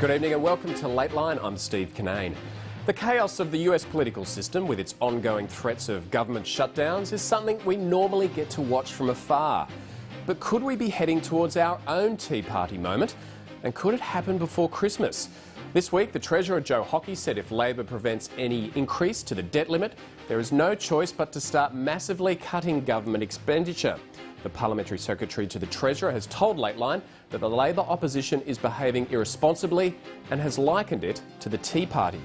Good evening and welcome to Lateline. I'm Steve Kinane. The chaos of the US political system with its ongoing threats of government shutdowns is something we normally get to watch from afar. But could we be heading towards our own Tea Party moment? And could it happen before Christmas? This week, the Treasurer Joe Hockey said if Labor prevents any increase to the debt limit, there is no choice but to start massively cutting government expenditure. The Parliamentary Secretary to the Treasurer has told Lateline that the Labor opposition is behaving irresponsibly and has likened it to the Tea Party.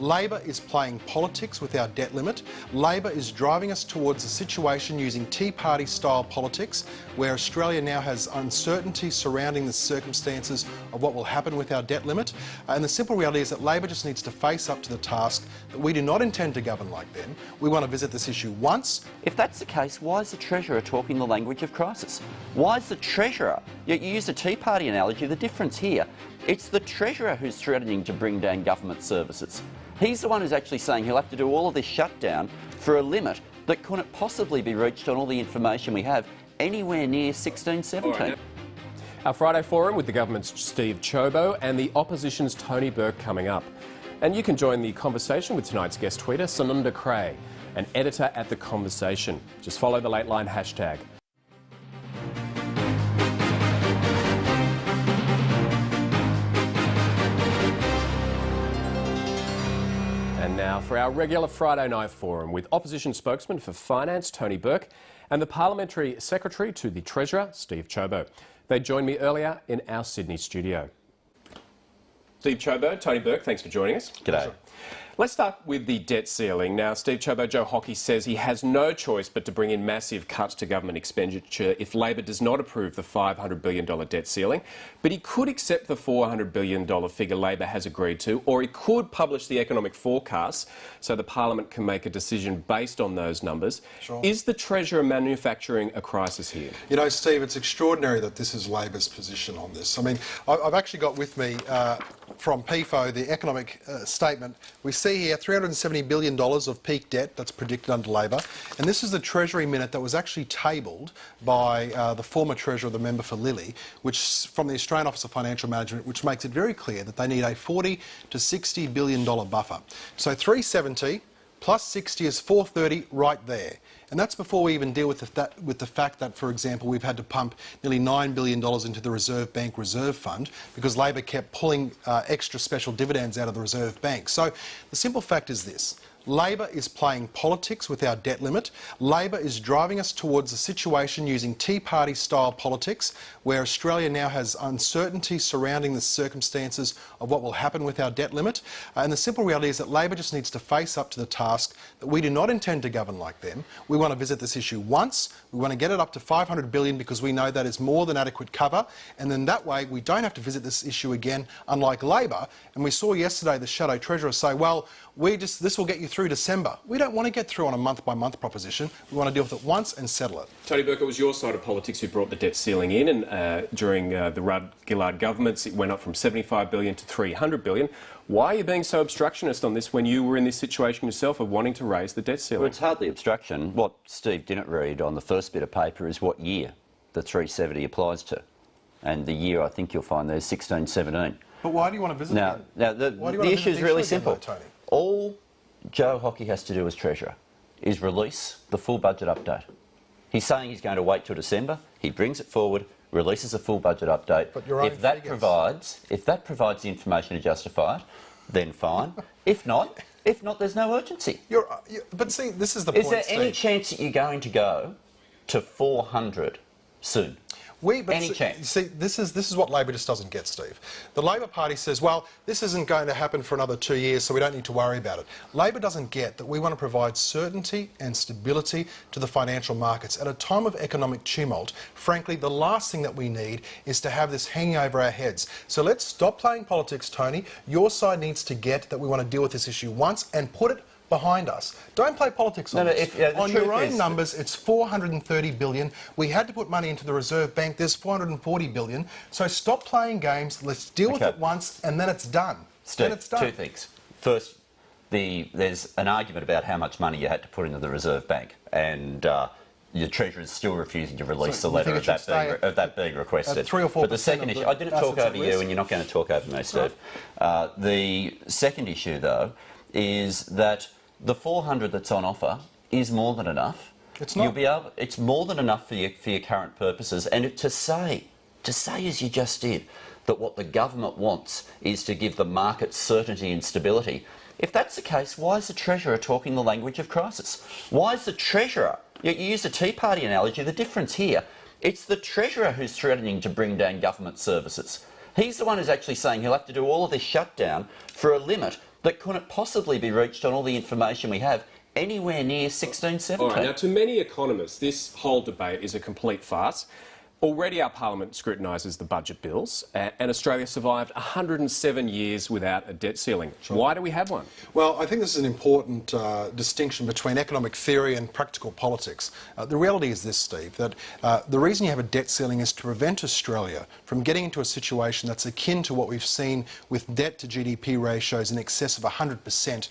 Labor is playing politics with our debt limit. Labor is driving us towards a situation using Tea Party style politics where Australia now has uncertainty surrounding the circumstances of what will happen with our debt limit. And the simple reality is that Labor just needs to face up to the task that we do not intend to govern like them. We want to visit this issue once. If that's the case, why is the Treasurer talking the language of crisis? Why is the Treasurer, you use the Tea Party analogy, the difference here, it's the Treasurer who's threatening to bring down government services. He's the one who's actually saying he'll have to do all of this shutdown for a limit that couldn't possibly be reached on all the information we have anywhere near 1617. Our Friday Forum with the government's Steve Ciobo and the opposition's Tony Bourke coming up. And you can join the conversation with tonight's guest tweeter, Sanunda Cray, an editor at The Conversation. Just follow the Lateline hashtag. And now for our regular Friday night forum with opposition spokesman for Finance, Tony Bourke, and the Parliamentary Secretary to the Treasurer, Steve Ciobo. They joined me earlier in our Sydney studio. Steve Ciobo, Tony Bourke, thanks for joining us. G'day. Let's start with the debt ceiling. Now, Steve Ciobo, Joe Hockey says he has no choice but to bring in massive cuts to government expenditure if Labor does not approve the $500 billion debt ceiling. But he could accept the $400 billion figure Labor has agreed to, or he could publish the economic forecasts so the Parliament can make a decision based on those numbers. Sure. Is the Treasurer manufacturing a crisis here? You know, Steve, it's extraordinary that this is Labor's position on this. I mean, I've actually got with me from PFO the economic statement. We see here $370 billion of peak debt that's predicted under Labor, and this is the Treasury minute that was actually tabled by the former Treasurer, the member for Lilly, which from the Australian Office of Financial Management, which makes it very clear that they need a $40 to $60 billion buffer. So 370 plus 60 is 430 right there. And that's before we even deal with the fact that, for example, we've had to pump nearly $9 billion into the Reserve Bank Reserve Fund because Labor kept pulling extra special dividends out of the Reserve Bank. So the simple fact is this. Labor is playing politics with our debt limit. Labor is driving us towards a situation using Tea Party style politics where Australia now has uncertainty surrounding the circumstances of what will happen with our debt limit. And the simple reality is that Labor just needs to face up to the task that we do not intend to govern like them. We want to visit this issue once. We want to get it up to $500 billion because we know that is more than adequate cover. And then that way we don't have to visit this issue again, unlike Labor. And we saw yesterday the Shadow Treasurer say, well, this will get you through December. We don't want to get through on a month-by-month proposition. We want to deal with it once and settle it. Tony Bourke, it was your side of politics who brought the debt ceiling in, and during the Rudd-Gillard governments, it went up from $75 billion to $300 billion. Why are you being so obstructionist on this when you were in this situation yourself of wanting to raise the debt ceiling? Well, it's hardly obstruction. What Steve didn't read on the first bit of paper is what year the 370 applies to. And the year, I think you'll find there's 1617. But why do you want to visit again? Now, the issue is really simple. Tony? All Joe Hockey has to do as Treasurer is release the full budget update. He's saying he's going to wait till December. He brings it forward, releases a full budget update. But your own if that provides the information to justify it, then fine. If not, there's no urgency. But see, this is the point, Is there any Steve. chance that you're going to go to 400 soon? Any chance? See, this is what Labor just doesn't get, Steve. The Labor Party says, well, this isn't going to happen for another 2 years, so we don't need to worry about it. Labor doesn't get that we want to provide certainty and stability to the financial markets. At a time of economic tumult, frankly, the last thing that we need is to have this hanging over our heads. So let's stop playing politics, Tony. Your side needs to get that we want to deal with this issue once and put it behind us. Don't play politics on this. On your own numbers, it's $430 billion. We had to put money into the Reserve Bank. There's $440 billion. So stop playing games. Let's deal with it once, and then it's done. Steve, two things. First, there's an argument about how much money you had to put into the Reserve Bank, and the Treasurer is still refusing to release So the you think letter it should of that being requested. at 3 or 4% But the second of issue, the I didn't talk assets at over you, risk? and you're not going to talk over me, Steve. The second issue, though, is that the 400 that's on offer is more than enough. It's not. It's more than enough for your current purposes, and to say as you just did, that what the government wants is to give the market certainty and stability. If that's the case, why is the Treasurer talking the language of crisis? Why is the Treasurer, you use the Tea Party analogy, the difference here, it's the Treasurer who's threatening to bring down government services. He's the one who's actually saying he'll have to do all of this shutdown for a limit that couldn't possibly be reached on all the information we have anywhere near 1617. All right, now to many economists, this whole debate is a complete farce. Already our parliament scrutinises the budget bills, and Australia survived 107 years without a debt ceiling. Sure. Why do we have one? Well, I think this is an important distinction between economic theory and practical politics. The reality is this, Steve, that the reason you have a debt ceiling is to prevent Australia from getting into a situation that's akin to what we've seen with debt to GDP ratios in excess of 100%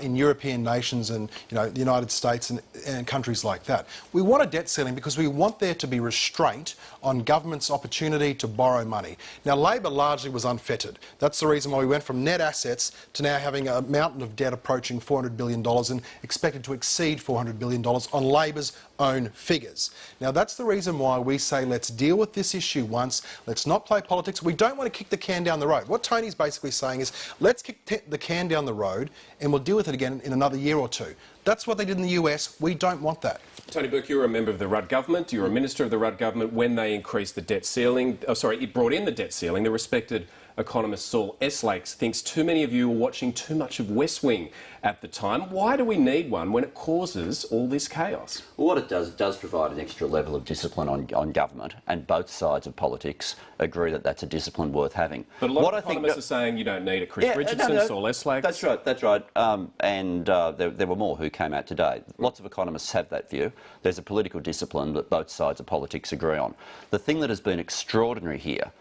in European nations and the United States and countries like that. We want a debt ceiling because we want there to be restraint on government's opportunity to borrow money. Now, Labor largely was unfettered. That's the reason why we went from net assets to now having a mountain of debt approaching $400 billion and expected to exceed $400 billion on Labor's own figures. Now, that's the reason why we say let's deal with this issue once, let's not play politics. We don't want to kick the can down the road. What Tony's basically saying is let's kick the can down the road and we'll deal with it again in another year or two. That's what they did in the US. We don't want that. Tony Bourke, you were a member of the Rudd government. You were a minister of the Rudd government when they increased the debt ceiling. It brought in the debt ceiling. The respected economist Saul Eslakes thinks too many of you were watching too much of West Wing at the time. Why do we need one when it causes all this chaos? Well, what it does provide an extra level of discipline on government, and both sides of politics agree that that's a discipline worth having. But a lot of economists are saying you don't need it. Chris Richardson, Saul Eslakes. That's right. There were more who came out today. Lots of economists have that view. There's a political discipline that both sides of politics agree on. The thing that has been extraordinary here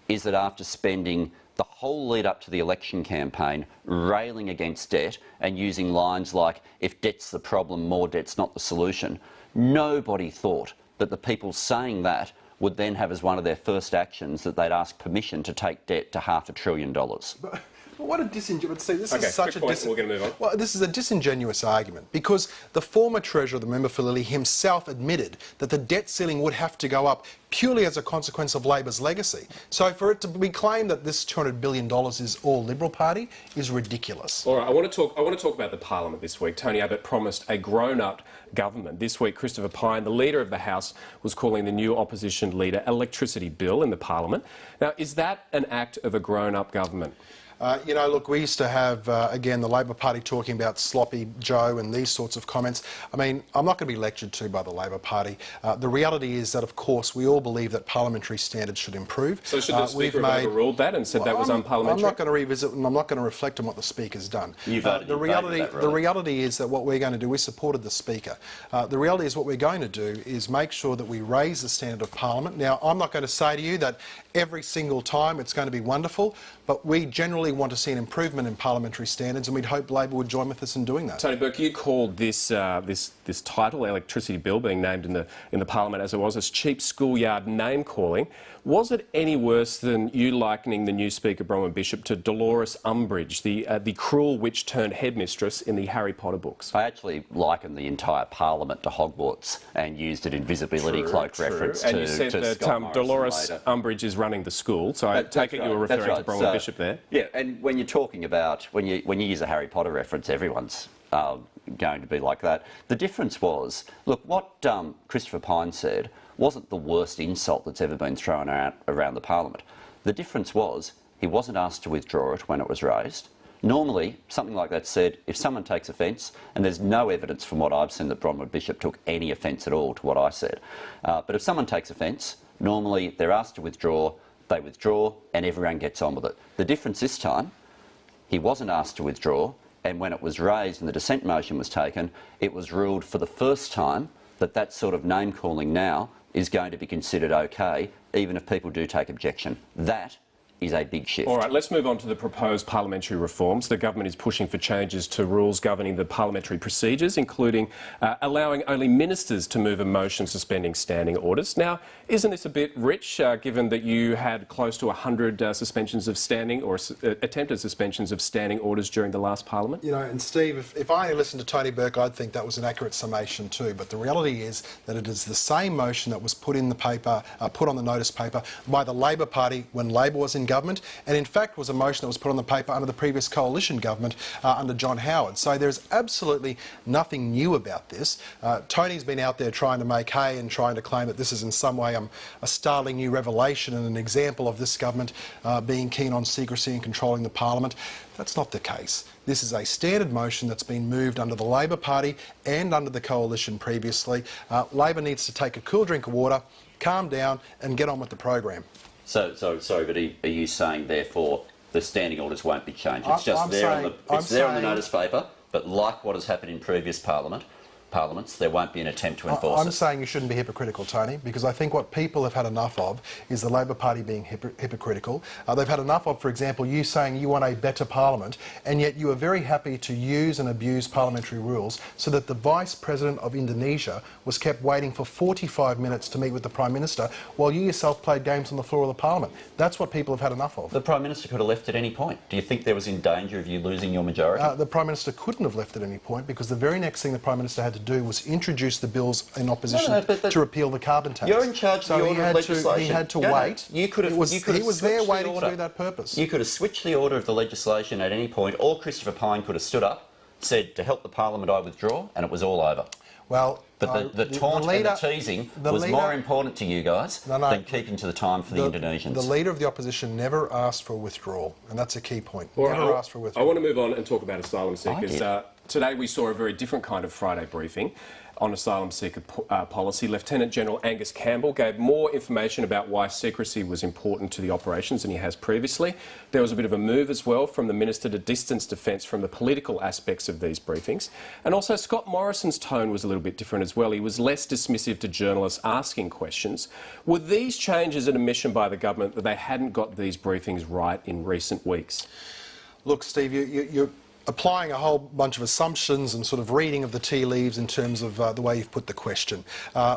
is that after spending the whole lead up to the election campaign railing against debt and using lines like, if debt's the problem, more debt's not the solution, nobody thought that the people saying that would then have as one of their first actions that they'd ask permission to take debt to $500 billion. But what a disingenuous... See, this okay, is such a... We're going to move on. Well, this is a disingenuous argument because the former Treasurer, the member for Lilly, himself admitted that the debt ceiling would have to go up purely as a consequence of Labor's legacy. So for it to be claimed that this $200 billion is all Liberal Party is ridiculous. All right, I want to talk about the Parliament this week. Tony Abbott promised a grown-up government. This week, Christopher Pyne, the Leader of the House, was calling the new opposition leader electricity bill in the Parliament. Now, is that an act of a grown-up government? Look, we used to have, again, the Labor Party talking about sloppy Joe and these sorts of comments. I mean, I'm not going to be lectured to by the Labor Party. The reality is that, of course, we all believe that parliamentary standards should improve. So should the Speaker have overruled that and said that was unparliamentary? I'm not going to revisit and I'm not going to reflect on what the Speaker's done. The reality is that what we're going to do, we supported the Speaker. The reality is what we're going to do is make sure that we raise the standard of Parliament. Now, I'm not going to say to you that every single time it's going to be wonderful, but we generally want to see an improvement in parliamentary standards, and we'd hope Labor would join with us in doing that. Tony Bourke, you called this title, electricity bill, being named in the Parliament as it was, as cheap schoolyard name calling. Was it any worse than you likening the new Speaker Bronwyn Bishop to Dolores Umbridge, the cruel witch turned headmistress in the Harry Potter books? I actually likened the entire Parliament to Hogwarts and used an invisibility cloak reference and to you said that Dolores Umbridge is running the school, so I take it you were referring to Bronwyn Bishop there? Yeah, and when you're talking about, when you use a Harry Potter reference, everyone's going to be like that. The difference was, look, what Christopher Pyne said wasn't the worst insult that's ever been thrown around the Parliament. The difference was he wasn't asked to withdraw it when it was raised. Normally, something like that said, if someone takes offence, and there's no evidence from what I've seen that Bronwyn Bishop took any offence at all to what I said, but if someone takes offence, normally they're asked to withdraw, they withdraw, and everyone gets on with it. The difference this time, he wasn't asked to withdraw, and when it was raised and the dissent motion was taken, it was ruled for the first time that that sort of name-calling now is going to be considered okay, even if people do take objection. That is a big shift. All right, let's move on to the proposed parliamentary reforms. The government is pushing for changes to rules governing the parliamentary procedures, including allowing only ministers to move a motion suspending standing orders. Now, isn't this a bit rich, given that you had close to 100 suspensions of standing or attempted suspensions of standing orders during the last parliament? You know, and Steve, if I only listened to Tony Bourke, I'd think that was an accurate summation too. But the reality is that it is the same motion that was put in the paper, put on the notice paper by the Labor Party when Labor was in government, and in fact was a motion that was put on the paper under the previous coalition government under John Howard. So there's absolutely nothing new about this. Tony's been out there trying to make hay and trying to claim that this is in some way a startling new revelation and an example of this government being keen on secrecy and controlling the parliament. That's not the case. This is a standard motion that's been moved under the Labor Party and under the coalition previously. Labor needs to take a cool drink of water, calm down and get on with the program. So sorry, but are you saying, therefore, the standing orders won't be changed? It's just there on the notice paper, but like what has happened in previous parliaments, there won't be an attempt to enforce it. I'm saying you shouldn't be hypocritical, Tony, because I think what people have had enough of is the Labor Party being hypocritical. They've had enough of, for example, you saying you want a better parliament, and yet you are very happy to use and abuse parliamentary rules so that the Vice President of Indonesia was kept waiting for 45 minutes to meet with the Prime Minister while you yourself played games on the floor of the Parliament. That's what people have had enough of. The Prime Minister could have left at any point. Do you think there was in danger of you losing your majority? The Prime Minister couldn't have left at any point because the very next thing the Prime Minister had to do was introduce the bills in opposition to repeal the carbon tax. You're in charge of the order of legislation. He had to wait. You could have, he was there waiting to do that purpose. You could have switched the order of the legislation at any point, or Christopher Pyne could have stood up, said, to help the Parliament I withdraw, and it was all over. Well, but the taunt and the teasing was more important to you guys than keeping to the time for the Indonesians. The Leader of the Opposition never asked for withdrawal, and that's a key point. Never asked for withdrawal. I want to move on and talk about asylum seekers. Today we saw a very different kind of Friday briefing on asylum seeker policy. Lieutenant General Angus Campbell gave more information about why secrecy was important to the operations than he has previously. There was a bit of a move as well from the Minister to distance defence from the political aspects of these briefings. And also Scott Morrison's tone was a little bit different as well. He was less dismissive to journalists asking questions. Were these changes an admission by the government that they hadn't got these briefings right in recent weeks? Look, Steve, you're applying a whole bunch of assumptions and sort of reading of the tea leaves in terms of the way you've put the question.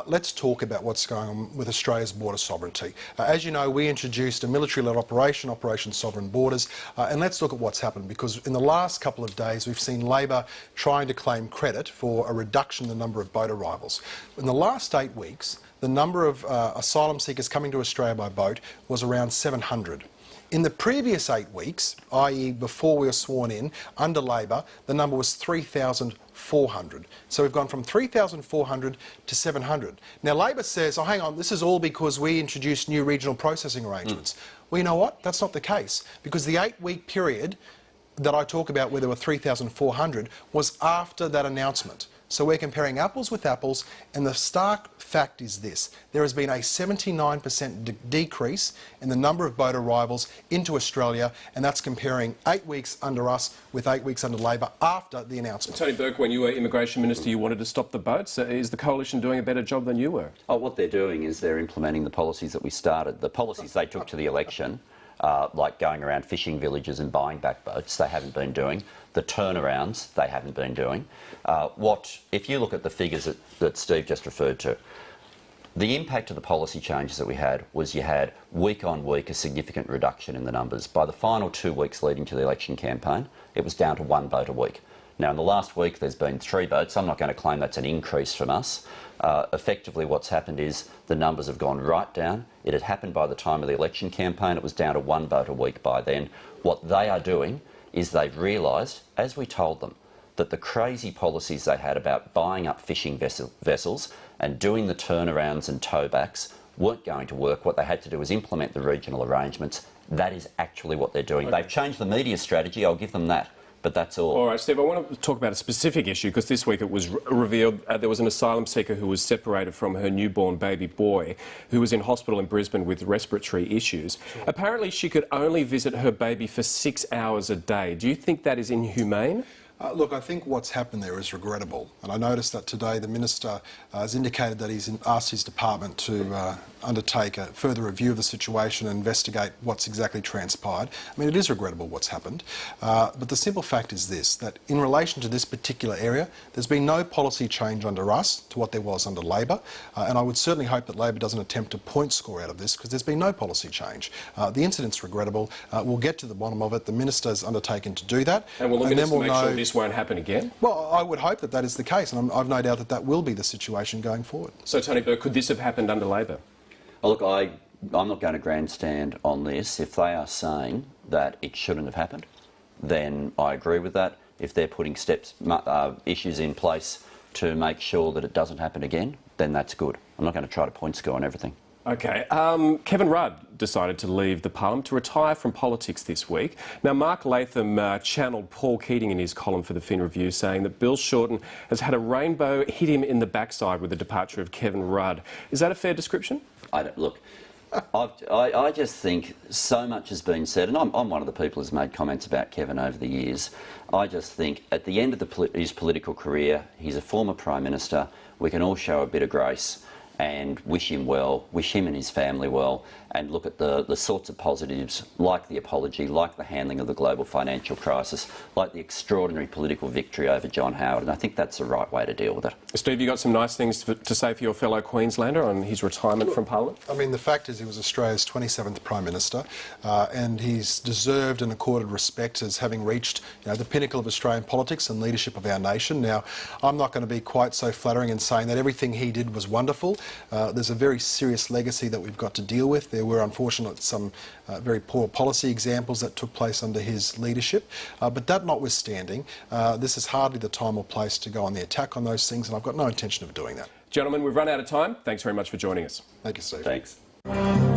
Let's talk about what's going on with Australia's border sovereignty. As you know, we introduced a military-led operation, Operation Sovereign Borders, and let's look at what's happened, because in the last couple of days we've seen Labor trying to claim credit for a reduction in the number of boat arrivals. In the last 8 weeks, the number of asylum seekers coming to Australia by boat was around 700. In the previous 8 weeks, i.e. before we were sworn in, under Labor, the number was 3,400. So we've gone from 3,400 to 700. Now Labor says, oh hang on, this is all because we introduced new regional processing arrangements. Well, you know what? That's not the case, because the 8-week period that I talk about where there were 3,400 was after that announcement. So we're comparing apples with apples, and the stark fact is this. There has been a 79% decrease in the number of boat arrivals into Australia, and that's comparing 8 weeks under us with 8 weeks under Labor after the announcement. Tony Bourke, when you were Immigration Minister, you wanted to stop the boats. Is the Coalition doing a better job than you were? Oh, what they're doing is they're implementing the policies that we started. The policies they took to the election, like going around fishing villages and buying back boats, they haven't been doing. The turnarounds, they haven't been doing. If you look at the figures that Steve just referred to, the impact of the policy changes that we had was you had week on week a significant reduction in the numbers. By the final 2 weeks leading to the election campaign, it was down to 1 boat a week. Now, in the last week, there's been 3 boats. I'm not going to claim that's an increase from us. Effectively, what's happened is the numbers have gone right down. It had happened by the time of the election campaign. It was down to 1 boat a week by then. What they are doing is they've realised, as we told them, that the crazy policies they had about buying up fishing vessels and doing the turnarounds and towbacks weren't going to work. What they had to do was implement the regional arrangements. That is actually what they're doing. Okay. They've changed the media strategy, I'll give them that, but that's all. All right, Steve, I want to talk about a specific issue, because this week it was revealed there was an asylum seeker who was separated from her newborn baby boy who was in hospital in Brisbane with respiratory issues. Sure. Apparently she could only visit her baby for 6 hours a day. Do you think that is inhumane? Look, I think what's happened there is regrettable, and I noticed that today the Minister has indicated that he's asked his department to undertake a further review of the situation and investigate what's exactly transpired. I mean, it is regrettable what's happened, but the simple fact is this, that in relation to this particular area, there's been no policy change under us to what there was under Labor, and I would certainly hope that Labor doesn't attempt to point score out of this, because there's been no policy change. The incident's regrettable. We'll get to the bottom of it. The Minister's undertaken to do that. And will the Minister make sure this won't happen again? Well, I would hope that that is the case, and I've no doubt that that will be the situation going forward. So, Tony Bourke, could this have happened under Labor? Well, look, I'm not going to grandstand on this. If they are saying that it shouldn't have happened, then I agree with that. If they're putting issues in place to make sure that it doesn't happen again, then that's good. I'm not going to try to point score on everything. OK. Kevin Rudd decided to leave the Parliament to retire from politics this week. Now, Mark Latham channelled Paul Keating in his column for the Fin Review, saying that Bill Shorten has had a rainbow hit him in the backside with the departure of Kevin Rudd. Is that a fair description? Look, I just think so much has been said, and I'm one of the people who's made comments about Kevin over the years. I just think at the end of his political career, he's a former Prime Minister. We can all show a bit of grace and wish him well, wish him and his family well, and look at the sorts of positives, like the apology, like the handling of the global financial crisis, like the extraordinary political victory over John Howard, and I think that's the right way to deal with it. Steve, you got some nice things to say for your fellow Queenslander on his retirement from Parliament? I mean, the fact is he was Australia's 27th Prime Minister, and he's deserved and accorded respect as having reached the pinnacle of Australian politics and leadership of our nation. Now, I'm not going to be quite so flattering in saying that everything he did was wonderful. There's a very serious legacy that we've got to deal with. There were, unfortunately, some very poor policy examples that took place under his leadership. But that notwithstanding, this is hardly the time or place to go on the attack on those things, and I've got no intention of doing that. Gentlemen, we've run out of time. Thanks very much for joining us. Thank you, Steve. Thanks.